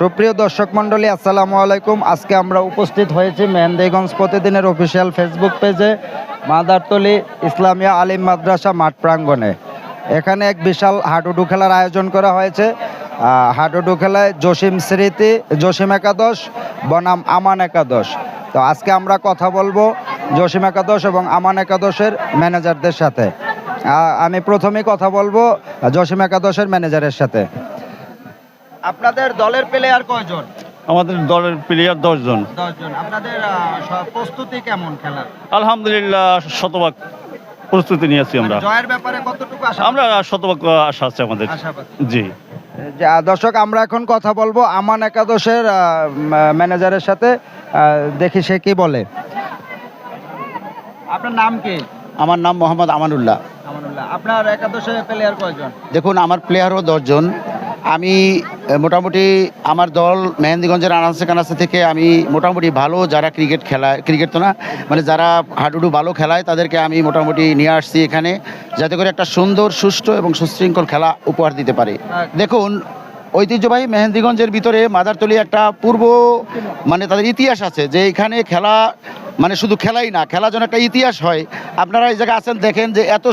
সুপ্রিয় দর্শক মণ্ডলী, আসসালামু আলাইকুম। আজকে আমরা উপস্থিত হয়েছি মেহেন্দিগঞ্জ প্রতিদিনের অফিসিয়াল ফেসবুক পেজে মাদারতলী ইসলামিয়া আলিম মাদ্রাসা মাঠ প্রাঙ্গণে। এখানে এক বিশাল হাডুডু খেলার আয়োজন করা হয়েছে। হাডুডু খেলায় জসিম একাদশ বনাম আমান একাদশ। তো আজকে আমরা কথা বলবো জসিম একাদশ এবং আমান একাদশের ম্যানেজারদের সাথে। আমি প্রথমেই কথা বলবো জসিম একাদশের ম্যানেজারের সাথে। আপনাদের দলের প্লেয়ার কয়জন? আমাদের দলের প্লেয়ার 10 জন। 10 জন। আপনাদের প্রস্তুতি কেমন খেলার? আলহামদুলিল্লাহ শতভাগ প্রস্তুতি নিয়েছি আমরা। জয়ের ব্যাপারে কতটুকু আশা? আমরা শতভাগ আশা আছে আমাদের। জি। দর্শক, আমরা এখন কথা বলবো আমান একাদশের ম্যানেজারের সাথে। দেখি সে কি বলে। আপনার নাম কি? আমার নাম মোহাম্মদ আমানুল্লাহ। আপনার একাদশে প্লেয়ার কয়জন? দেখুন, আমার প্লেয়ারও 10 জন। আমি মোটামুটি আমার দল মেহেন্দিগঞ্জের আনাচে কানাচে থেকে আমি মোটামুটি ভালো যারা ক্রিকেট তো না, মানে যারা হাডুডু ভালো খেলায় তাদেরকে আমি মোটামুটি নিয়ে আসছি এখানে, যাতে করে একটা সুন্দর সুষ্ঠু এবং সুশৃঙ্খল খেলা উপহার দিতে পারে। দেখুন, ঐতিহ্যবাহী মেহেন্দিগঞ্জের ভিতরে মাদারতলী একটা মানে তাদের ইতিহাস আছে, যে এখানে খেলা মানে শুধু খেলাই না, খেলা যেন একটা ইতিহাস হয়। আপনারা এই জায়গায় আছেন, দেখেন যে এত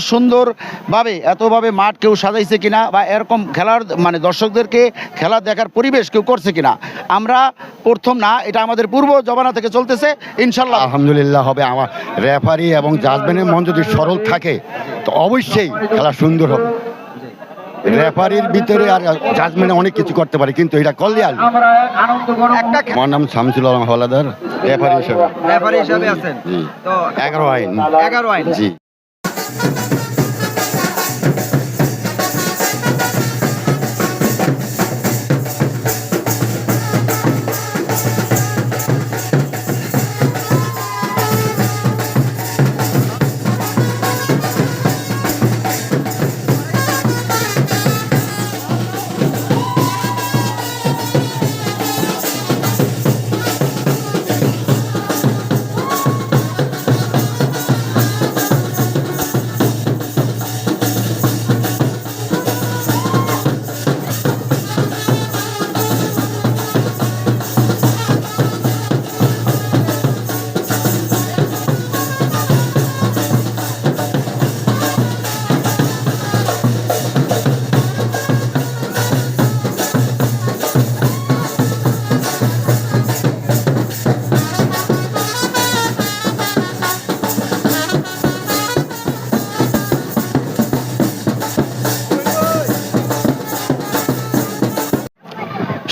এতভাবে মাঠ কেউ সাজাইছে কিনা, বা এরকম খেলার মানে দর্শকদেরকে খেলা দেখার পরিবেশ কেউ করছে কিনা। আমরা প্রথম না, এটা আমাদের পূর্ব জমানা থেকে চলতেছে। ইনশাল্লাহ আলহামদুলিল্লাহ হবে। আমার রেফারি এবং জাজমেন্টের মন যদি সরল থাকে তো অবশ্যই খেলা সুন্দর হবে। রেফারির ভিতরে আর জাজমেন্টে অনেক কিছু করতে পারে, কিন্তু এটা করলে আমার নাম শামসুল আলম হলাদার, রেফারি হিসেবে আছেন। তো 11 আইন। জি।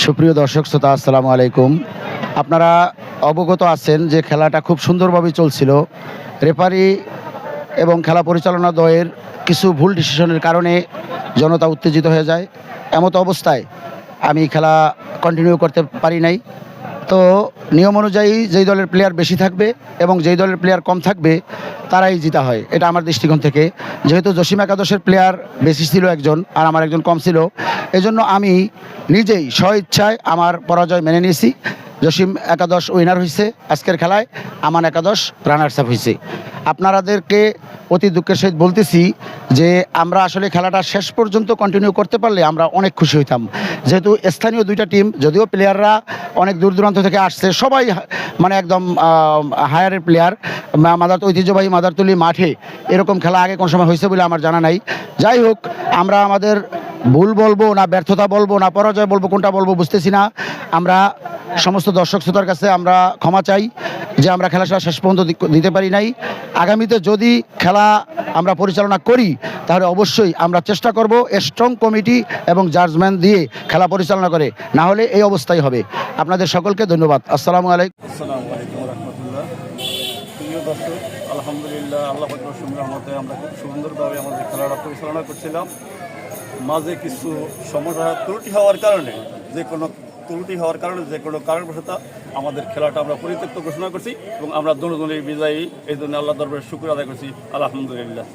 সুপ্রিয় দর্শক শ্রোতা, আসসালামু আলাইকুম। আপনারা অবগত আছেন যে খেলাটা খুব সুন্দরভাবে চলছিল। রেফারি এবং খেলা পরিচালনা দলের কিছু ভুল ডিসিশনের কারণে জনতা উত্তেজিত হয়ে যায়। এমত অবস্থায় আমি খেলা কন্টিনিউ করতে পারি নাই। তো নিয়ম অনুযায়ী যেই দলের প্লেয়ার বেশি থাকবে এবং যেই দলের প্লেয়ার কম থাকবে তারাই জিতা হয়, এটা আমার দৃষ্টিকোণ থেকে। যেহেতু জসিম একাদশের প্লেয়ার বেশি ছিল একজন আর আমার একজন কম ছিল, এজন্য আমি নিজেই স্বইচ্ছায় আমার পরাজয় মেনে নিয়েছি। জসিম একাদশ উইনার হয়েছে আজকের খেলায়, আমান একাদশ রানার্স আপ হয়েছে। আপনাদেরকে অতি দুঃখের সহিত বলতেছি যে আমরা আসলে খেলাটা শেষ পর্যন্ত কন্টিনিউ করতে পারলে আমরা অনেক খুশি হইতাম। যেহেতু স্থানীয় দুইটা টিম, যদিও প্লেয়াররা অনেক দূর দূরান্ত থেকে আসছে, সবাই মানে একদম হায়ারের প্লেয়ার। ঐতিহ্যবাহী মাদারতলী মাঠে এরকম খেলা আগে কোন সময় হয়েছে বলে আমার জানা নাই। যাই হোক, আমরা আমাদের ভুল বলবো না ব্যর্থতা বলবো না পরাজয় বলবো, কোনটা বলবো বুঝতেছি না। আমরা সমস্ত দর্শক শ্রোতার কাছে আমরা ক্ষমা চাই যে আমরা খেলাটা শেষ পর্যন্ত দিতে পারি নাই। আগামীতে যদি খেলা আমরা পরিচালনা করি তাহলে অবশ্যই আমরা চেষ্টা করব স্ট্রং কমিটি এবং জাজমেন্ট দিয়ে খেলা পরিচালনা করে, না হলে এই অবস্থাই হবে। আপনাদের সকলকে ধন্যবাদ। আসসালামু আলাইকুম। আসসালামু আলাইকুম রাহমাতুল্লাহ। প্রিয় দর্শক, আলহামদুলিল্লাহ আল্লাহ পাকের অসীম রহমতে আমরা খুব সুন্দরভাবে আমাদের খেলাটা পরিচালনা করছিলাম। মাঝে কিছু সমস্যা ত্রুটি হওয়ার কারণে যে কোনো কারণবশত আমাদের খেলাটা আমরা পরিত্যক্ত ঘোষণা করছি এবং আমরা দুজনেই বিজয়ী। এই জন্য আল্লাহ দরবারে শুকর আদায় করছি, আলহামদুলিল্লাহ।